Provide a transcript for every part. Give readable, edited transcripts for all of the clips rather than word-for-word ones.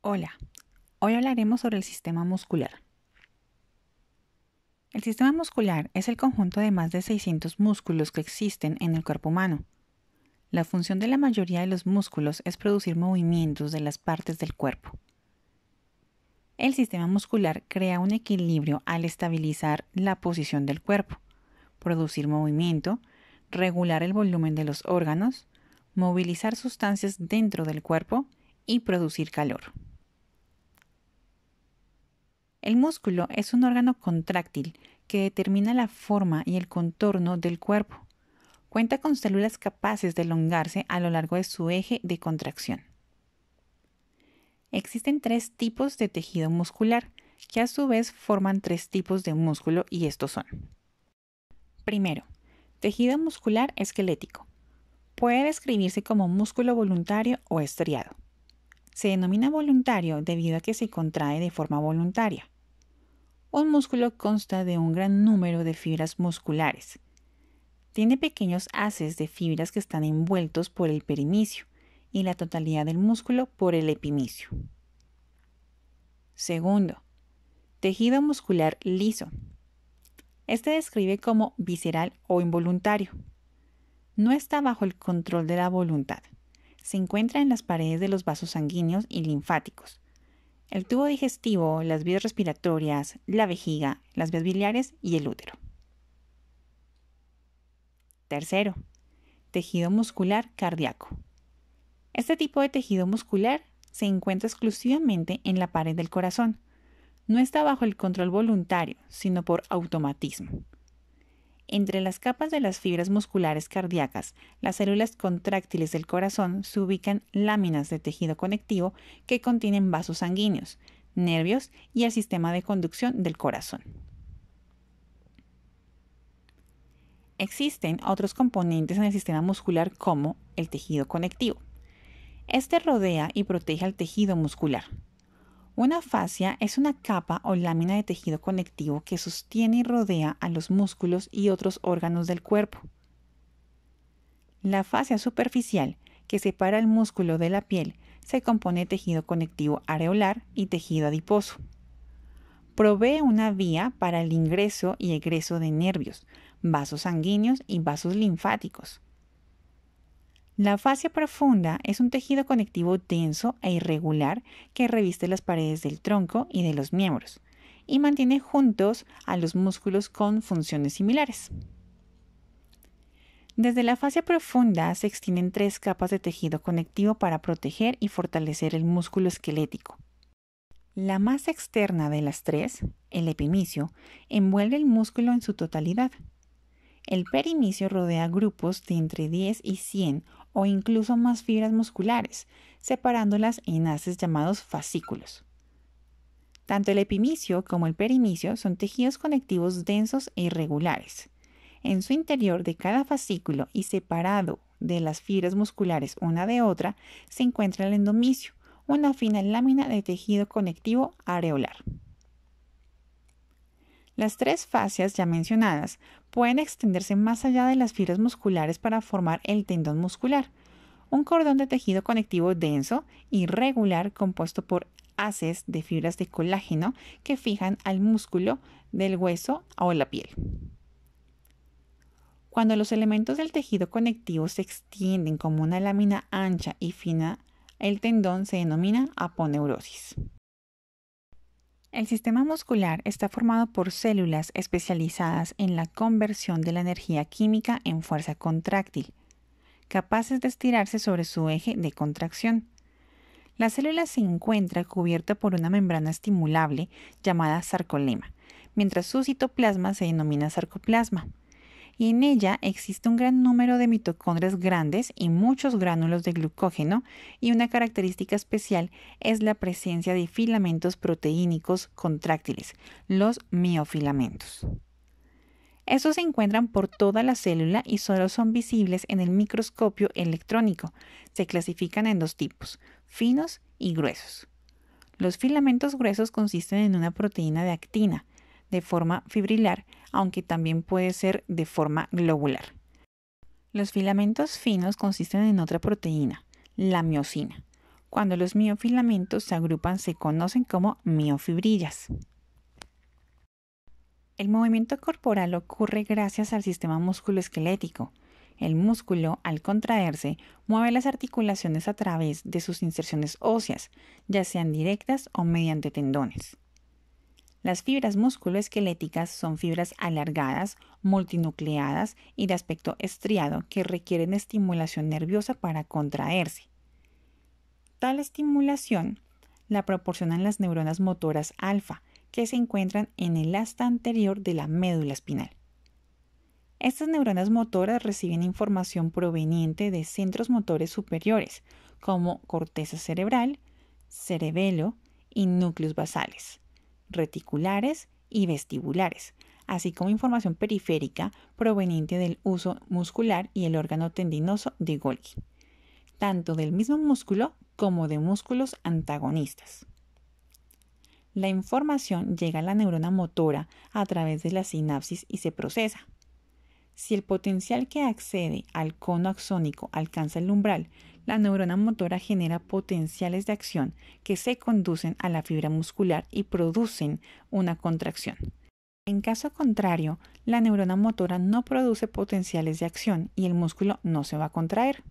Hola, hoy hablaremos sobre el sistema muscular. El sistema muscular es el conjunto de más de 600 músculos que existen en el cuerpo humano. La función de la mayoría de los músculos es producir movimientos de las partes del cuerpo. El sistema muscular crea un equilibrio al estabilizar la posición del cuerpo, producir movimiento, regular el volumen de los órganos, movilizar sustancias dentro del cuerpo y producir calor. El músculo es un órgano contráctil que determina la forma y el contorno del cuerpo. Cuenta con células capaces de elongarse a lo largo de su eje de contracción. Existen 3 tipos de tejido muscular, que a su vez forman 3 tipos de músculo, y estos son: primero, tejido muscular esquelético. Puede describirse como músculo voluntario o estriado. Se denomina voluntario debido a que se contrae de forma voluntaria. Un músculo consta de un gran número de fibras musculares. Tiene pequeños haces de fibras que están envueltos por el perimisio y la totalidad del músculo por el epimisio. Segundo, tejido muscular liso. Este describe como visceral o involuntario. No está bajo el control de la voluntad. Se encuentra en las paredes de los vasos sanguíneos y linfáticos, el tubo digestivo, las vías respiratorias, la vejiga, las vías biliares y el útero. Tercero, tejido muscular cardíaco. Este tipo de tejido muscular se encuentra exclusivamente en la pared del corazón. No está bajo el control voluntario, sino por automatismo. Entre las capas de las fibras musculares cardíacas, las células contráctiles del corazón, se ubican láminas de tejido conectivo que contienen vasos sanguíneos, nervios y el sistema de conducción del corazón. Existen otros componentes en el sistema muscular como el tejido conectivo. Este rodea y protege al tejido muscular. Una fascia es una capa o lámina de tejido conectivo que sostiene y rodea a los músculos y otros órganos del cuerpo. La fascia superficial, que separa el músculo de la piel, se compone de tejido conectivo areolar y tejido adiposo. Provee una vía para el ingreso y egreso de nervios, vasos sanguíneos y vasos linfáticos. La fascia profunda es un tejido conectivo denso e irregular que reviste las paredes del tronco y de los miembros y mantiene juntos a los músculos con funciones similares. Desde la fascia profunda se extienden 3 capas de tejido conectivo para proteger y fortalecer el músculo esquelético. La más externa de las 3, el epimisio, envuelve el músculo en su totalidad. El perimisio rodea grupos de entre 10 y 100 o incluso más fibras musculares, separándolas en haces llamados fascículos. Tanto el epimisio como el perimisio son tejidos conectivos densos e irregulares. En su interior de cada fascículo y separado de las fibras musculares una de otra, se encuentra el endomisio, una fina lámina de tejido conectivo areolar. Las 3 fascias ya mencionadas pueden extenderse más allá de las fibras musculares para formar el tendón muscular, un cordón de tejido conectivo denso y regular compuesto por haces de fibras de colágeno que fijan al músculo del hueso o la piel. Cuando los elementos del tejido conectivo se extienden como una lámina ancha y fina, el tendón se denomina aponeurosis. El sistema muscular está formado por células especializadas en la conversión de la energía química en fuerza contráctil, capaces de estirarse sobre su eje de contracción. La célula se encuentra cubierta por una membrana estimulable llamada sarcolema, mientras su citoplasma se denomina sarcoplasma, y en ella existe un gran número de mitocondrias grandes y muchos gránulos de glucógeno, y una característica especial es la presencia de filamentos proteínicos contráctiles, los miofilamentos. Estos se encuentran por toda la célula y solo son visibles en el microscopio electrónico. Se clasifican en 2 tipos, finos y gruesos. Los filamentos gruesos consisten en una proteína de actina, de forma fibrilar, aunque también puede ser de forma globular. Los filamentos finos consisten en otra proteína, la miosina. Cuando los miofilamentos se agrupan se conocen como miofibrillas. El movimiento corporal ocurre gracias al sistema musculoesquelético. El músculo, al contraerse, mueve las articulaciones a través de sus inserciones óseas, ya sean directas o mediante tendones. Las fibras musculoesqueléticas son fibras alargadas, multinucleadas y de aspecto estriado que requieren estimulación nerviosa para contraerse. Tal estimulación la proporcionan las neuronas motoras alfa, que se encuentran en el asta anterior de la médula espinal. Estas neuronas motoras reciben información proveniente de centros motores superiores, como corteza cerebral, cerebelo y núcleos basales, reticulares y vestibulares, así como información periférica proveniente del uso muscular y el órgano tendinoso de Golgi, tanto del mismo músculo como de músculos antagonistas. La información llega a la neurona motora a través de la sinapsis y se procesa. Si el potencial que accede al cono axónico alcanza el umbral, la neurona motora genera potenciales de acción que se conducen a la fibra muscular y producen una contracción. En caso contrario, la neurona motora no produce potenciales de acción y el músculo no se va a contraer.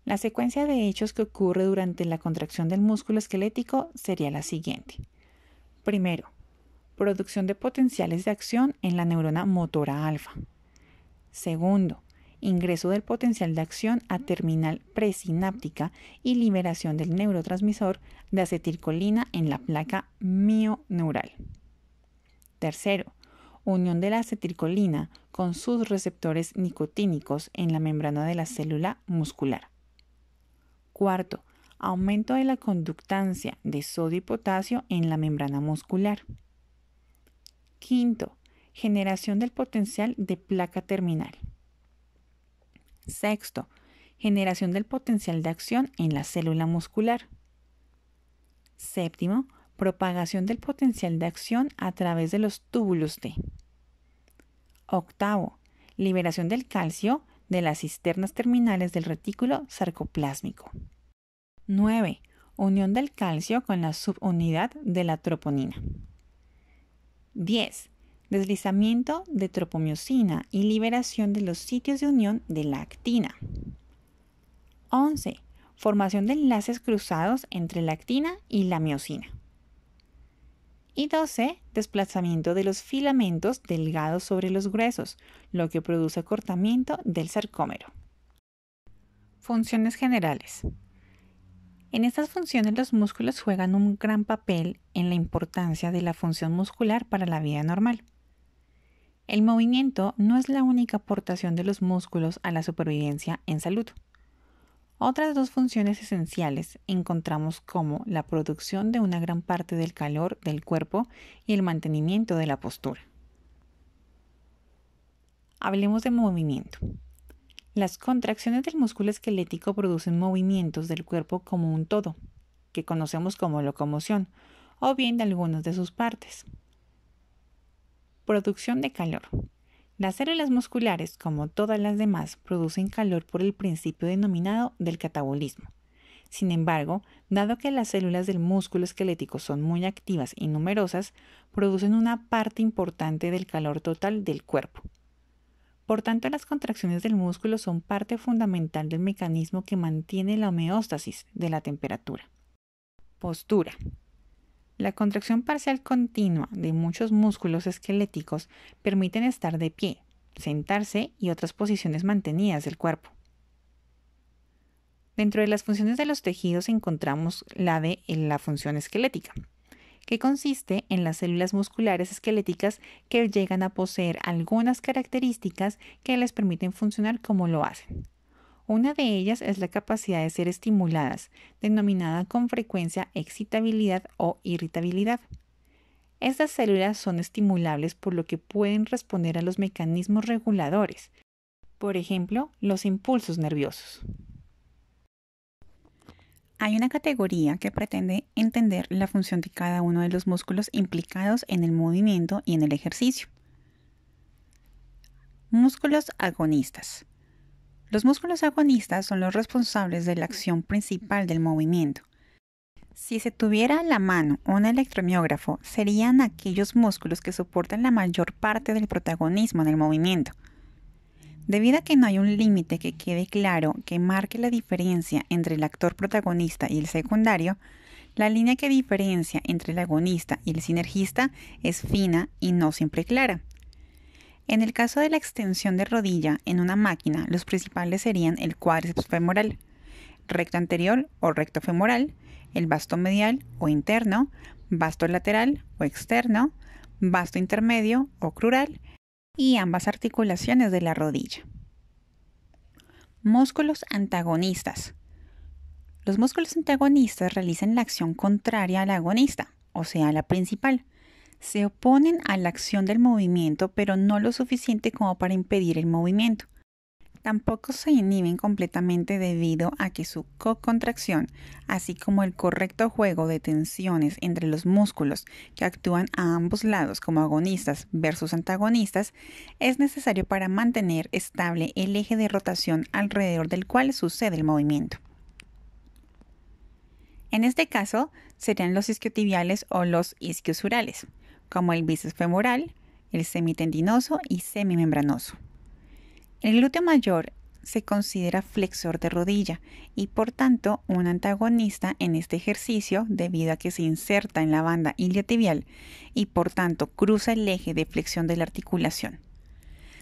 La secuencia de hechos que ocurre durante la contracción del músculo esquelético sería la siguiente. Primero, producción de potenciales de acción en la neurona motora alfa. Segundo, ingreso del potencial de acción a terminal presináptica y liberación del neurotransmisor de acetilcolina en la placa mioneural. Tercero, unión de la acetilcolina con sus receptores nicotínicos en la membrana de la célula muscular. Cuarto, aumento de la conductancia de sodio y potasio en la membrana muscular. Quinto, generación del potencial de placa terminal. Sexto, generación del potencial de acción en la célula muscular. Séptimo, propagación del potencial de acción a través de los túbulos T. Octavo, liberación del calcio de las cisternas terminales del retículo sarcoplásmico. 9. Unión del calcio con la subunidad de la troponina. 10. Deslizamiento de tropomiosina y liberación de los sitios de unión de la actina. 11. Formación de enlaces cruzados entre la actina y la miosina. Y 12. Desplazamiento de los filamentos delgados sobre los gruesos, lo que produce acortamiento del sarcómero. Funciones generales. En estas funciones los músculos juegan un gran papel en la importancia de la función muscular para la vida normal. El movimiento no es la única aportación de los músculos a la supervivencia en salud. Otras dos funciones esenciales encontramos como la producción de una gran parte del calor del cuerpo y el mantenimiento de la postura. Hablemos de movimiento. Las contracciones del músculo esquelético producen movimientos del cuerpo como un todo, que conocemos como locomoción, o bien de algunas de sus partes. Producción de calor. Las células musculares, como todas las demás, producen calor por el principio denominado del catabolismo. Sin embargo, dado que las células del músculo esquelético son muy activas y numerosas, producen una parte importante del calor total del cuerpo. Por tanto, las contracciones del músculo son parte fundamental del mecanismo que mantiene la homeostasis de la temperatura. Postura. La contracción parcial continua de muchos músculos esqueléticos permiten estar de pie, sentarse y otras posiciones mantenidas del cuerpo. Dentro de las funciones de los tejidos encontramos la de la función esquelética, que consiste en las células musculares esqueléticas que llegan a poseer algunas características que les permiten funcionar como lo hacen. Una de ellas es la capacidad de ser estimuladas, denominada con frecuencia excitabilidad o irritabilidad. Estas células son estimulables por lo que pueden responder a los mecanismos reguladores, por ejemplo, los impulsos nerviosos. Hay una categoría que pretende entender la función de cada uno de los músculos implicados en el movimiento y en el ejercicio. Músculos agonistas. Los músculos agonistas son los responsables de la acción principal del movimiento. Si se tuviera a la mano un electromiógrafo, serían aquellos músculos que soportan la mayor parte del protagonismo en el movimiento. Debido a que no hay un límite que quede claro que marque la diferencia entre el actor protagonista y el secundario, la línea que diferencia entre el agonista y el sinergista es fina y no siempre clara. En el caso de la extensión de rodilla en una máquina, los principales serían el cuádriceps femoral, recto anterior o recto femoral, el vasto medial o interno, vasto lateral o externo, vasto intermedio o crural y ambas articulaciones de la rodilla. Músculos antagonistas. Los músculos antagonistas realizan la acción contraria al agonista, o sea, la principal. Se oponen a la acción del movimiento, pero no lo suficiente como para impedir el movimiento. Tampoco se inhiben completamente debido a que su co-contracción, así como el correcto juego de tensiones entre los músculos que actúan a ambos lados como agonistas versus antagonistas, es necesario para mantener estable el eje de rotación alrededor del cual sucede el movimiento. En este caso, serían los isquiotibiales o los isquiosurales, como el bíceps femoral, el semitendinoso y semimembranoso. El glúteo mayor se considera flexor de rodilla y por tanto un antagonista en este ejercicio debido a que se inserta en la banda iliotibial y por tanto cruza el eje de flexión de la articulación.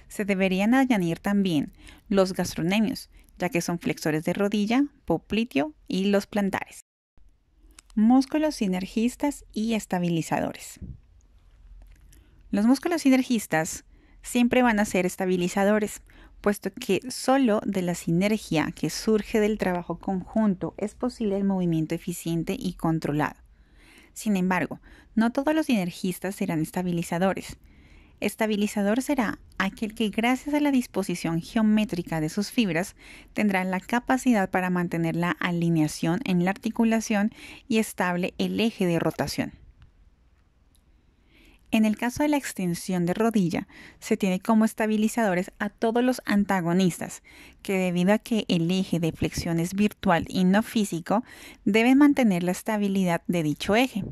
Se deberían añadir también los gastronemios, ya que son flexores de rodilla, popliteo y los plantares. Músculos sinergistas y estabilizadores. Los músculos sinergistas siempre van a ser estabilizadores, puesto que solo de la sinergia que surge del trabajo conjunto es posible el movimiento eficiente y controlado. Sin embargo, no todos los sinergistas serán estabilizadores. Estabilizador será aquel que gracias a la disposición geométrica de sus fibras tendrá la capacidad para mantener la alineación en la articulación y estable el eje de rotación. En el caso de la extensión de rodilla, se tiene como estabilizadores a todos los antagonistas, que debido a que el eje de flexión es virtual y no físico, deben mantener la estabilidad de dicho eje.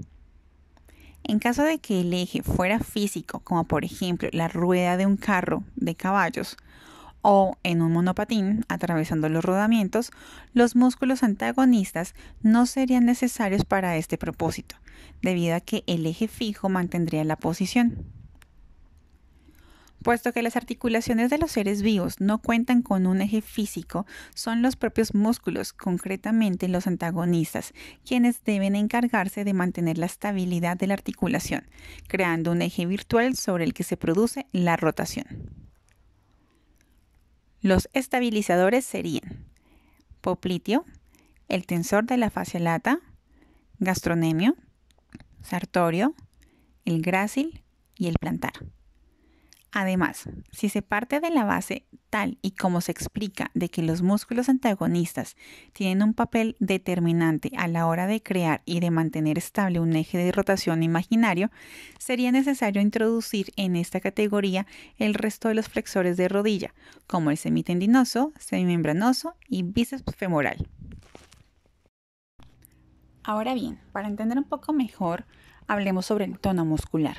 En caso de que el eje fuera físico, como por ejemplo la rueda de un carro de caballos, o en un monopatín atravesando los rodamientos, los músculos antagonistas no serían necesarios para este propósito, debido a que el eje fijo mantendría la posición. Puesto que las articulaciones de los seres vivos no cuentan con un eje físico, son los propios músculos, concretamente los antagonistas, quienes deben encargarse de mantener la estabilidad de la articulación, creando un eje virtual sobre el que se produce la rotación. Los estabilizadores serían popliteo, el tensor de la fascia lata, gastronemio, sartorio, el grácil y el plantar. Además, si se parte de la base tal y como se explica de que los músculos antagonistas tienen un papel determinante a la hora de crear y de mantener estable un eje de rotación imaginario, sería necesario introducir en esta categoría el resto de los flexores de rodilla, como el semitendinoso, semimembranoso y bíceps femoral. Ahora bien, para entender un poco mejor, hablemos sobre el tono muscular.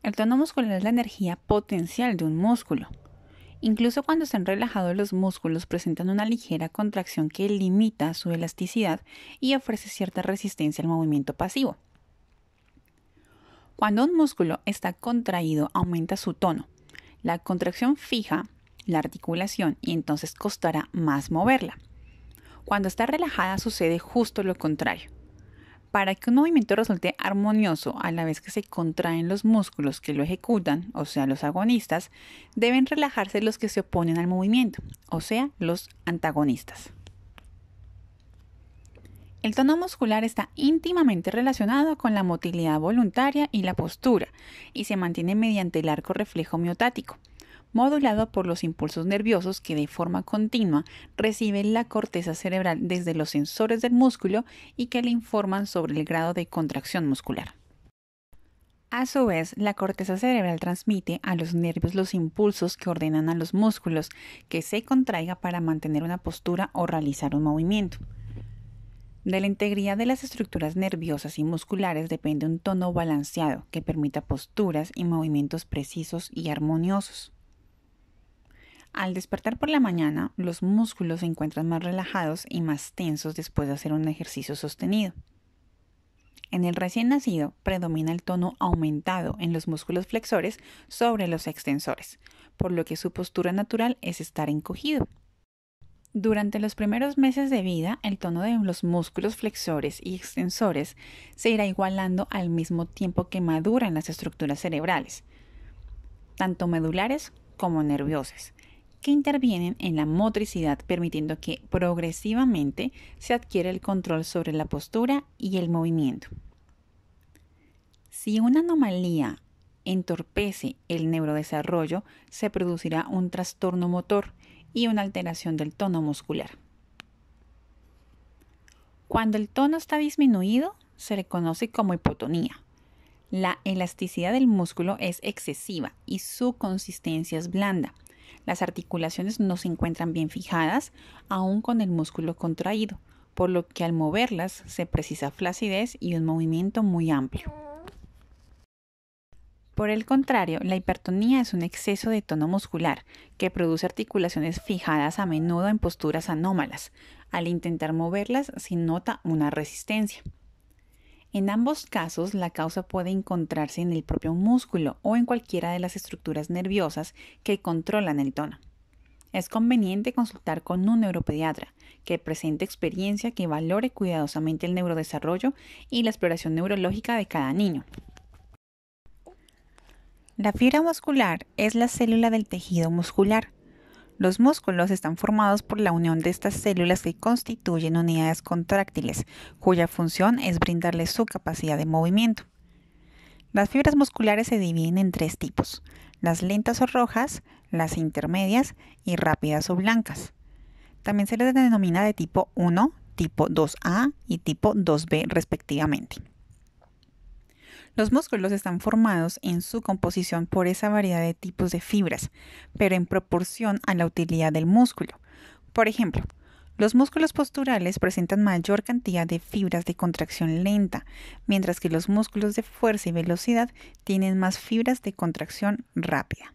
El tono muscular es la energía potencial de un músculo. Incluso cuando están relajados los músculos presentan una ligera contracción que limita su elasticidad y ofrece cierta resistencia al movimiento pasivo. Cuando un músculo está contraído, aumenta su tono. La contracción fija la articulación y entonces costará más moverla. Cuando está relajada sucede justo lo contrario. Para que un movimiento resulte armonioso a la vez que se contraen los músculos que lo ejecutan, o sea, los agonistas, deben relajarse los que se oponen al movimiento, o sea, los antagonistas. El tono muscular está íntimamente relacionado con la motilidad voluntaria y la postura, y se mantiene mediante el arco reflejo miotático, modulado por los impulsos nerviosos que de forma continua recibe la corteza cerebral desde los sensores del músculo y que le informan sobre el grado de contracción muscular. A su vez, la corteza cerebral transmite a los nervios los impulsos que ordenan a los músculos que se contraigan para mantener una postura o realizar un movimiento. De la integridad de las estructuras nerviosas y musculares depende un tono balanceado que permita posturas y movimientos precisos y armoniosos. Al despertar por la mañana, los músculos se encuentran más relajados y más tensos después de hacer un ejercicio sostenido. En el recién nacido predomina el tono aumentado en los músculos flexores sobre los extensores, por lo que su postura natural es estar encogido. Durante los primeros meses de vida, el tono de los músculos flexores y extensores se irá igualando al mismo tiempo que maduran las estructuras cerebrales, tanto medulares como nerviosas, que intervienen en la motricidad, permitiendo que progresivamente se adquiera el control sobre la postura y el movimiento. Si una anomalía entorpece el neurodesarrollo, se producirá un trastorno motor y una alteración del tono muscular. Cuando el tono está disminuido, se le conoce como hipotonía. La elasticidad del músculo es excesiva y su consistencia es blanda. Las articulaciones no se encuentran bien fijadas, aún con el músculo contraído, por lo que al moverlas se precisa flacidez y un movimiento muy amplio. Por el contrario, la hipertonía es un exceso de tono muscular que produce articulaciones fijadas a menudo en posturas anómalas. Al intentar moverlas se nota una resistencia. En ambos casos, la causa puede encontrarse en el propio músculo o en cualquiera de las estructuras nerviosas que controlan el tono. Es conveniente consultar con un neuropediatra que presente experiencia, que valore cuidadosamente el neurodesarrollo y la exploración neurológica de cada niño. La fibra muscular es la célula del tejido muscular. Los músculos están formados por la unión de estas células que constituyen unidades contráctiles, cuya función es brindarles su capacidad de movimiento. Las fibras musculares se dividen en tres tipos: las lentas o rojas, las intermedias y rápidas o blancas. También se les denomina de tipo 1, tipo 2A y tipo 2B respectivamente. Los músculos están formados en su composición por esa variedad de tipos de fibras, pero en proporción a la utilidad del músculo. Por ejemplo, los músculos posturales presentan mayor cantidad de fibras de contracción lenta, mientras que los músculos de fuerza y velocidad tienen más fibras de contracción rápida.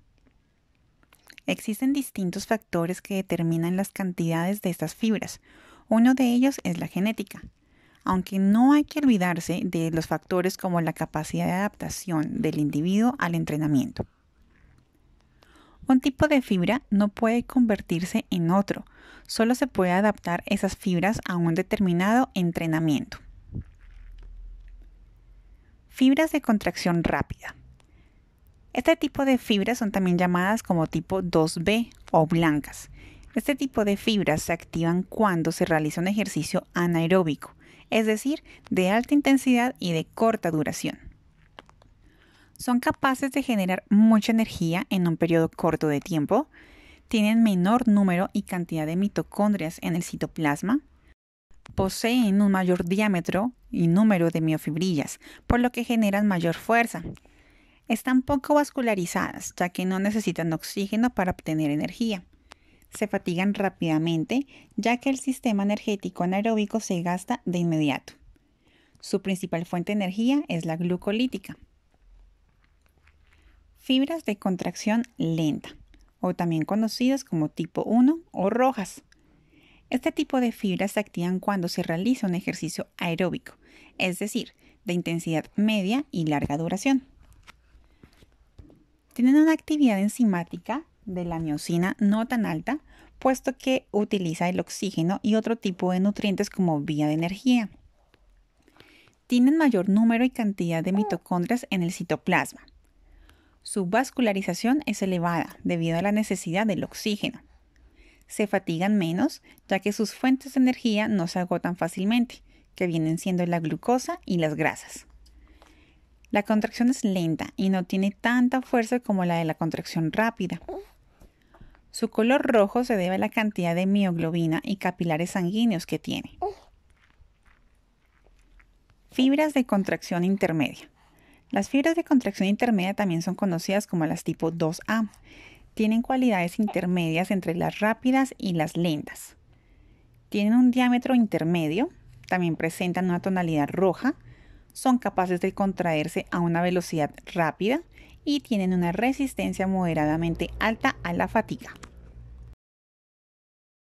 Existen distintos factores que determinan las cantidades de estas fibras. Uno de ellos es la genética. Aunque no hay que olvidarse de los factores como la capacidad de adaptación del individuo al entrenamiento. Un tipo de fibra no puede convertirse en otro, solo se puede adaptar esas fibras a un determinado entrenamiento. Fibras de contracción rápida. Este tipo de fibras son también llamadas como tipo 2B o blancas. Este tipo de fibras se activan cuando se realiza un ejercicio anaeróbico, es decir, de alta intensidad y de corta duración. Son capaces de generar mucha energía en un periodo corto de tiempo, tienen menor número y cantidad de mitocondrias en el citoplasma, poseen un mayor diámetro y número de miofibrillas, por lo que generan mayor fuerza. Están poco vascularizadas, ya que no necesitan oxígeno para obtener energía. Se fatigan rápidamente, ya que el sistema energético anaeróbico se gasta de inmediato. Su principal fuente de energía es la glucolítica. Fibras de contracción lenta, o también conocidas como tipo 1 o rojas. Este tipo de fibras se activan cuando se realiza un ejercicio aeróbico, es decir, de intensidad media y larga duración. Tienen una actividad enzimática de la miosina no tan alta, puesto que utiliza el oxígeno y otro tipo de nutrientes como vía de energía. Tienen mayor número y cantidad de mitocondrias en el citoplasma. Su vascularización es elevada debido a la necesidad del oxígeno. Se fatigan menos, ya que sus fuentes de energía no se agotan fácilmente, que vienen siendo la glucosa y las grasas. La contracción es lenta y no tiene tanta fuerza como la de la contracción rápida. Su color rojo se debe a la cantidad de mioglobina y capilares sanguíneos que tiene. Fibras de contracción intermedia. Las fibras de contracción intermedia también son conocidas como las tipo 2A. Tienen cualidades intermedias entre las rápidas y las lentas. Tienen un diámetro intermedio, también presentan una tonalidad roja, son capaces de contraerse a una velocidad rápida y tienen una resistencia moderadamente alta a la fatiga.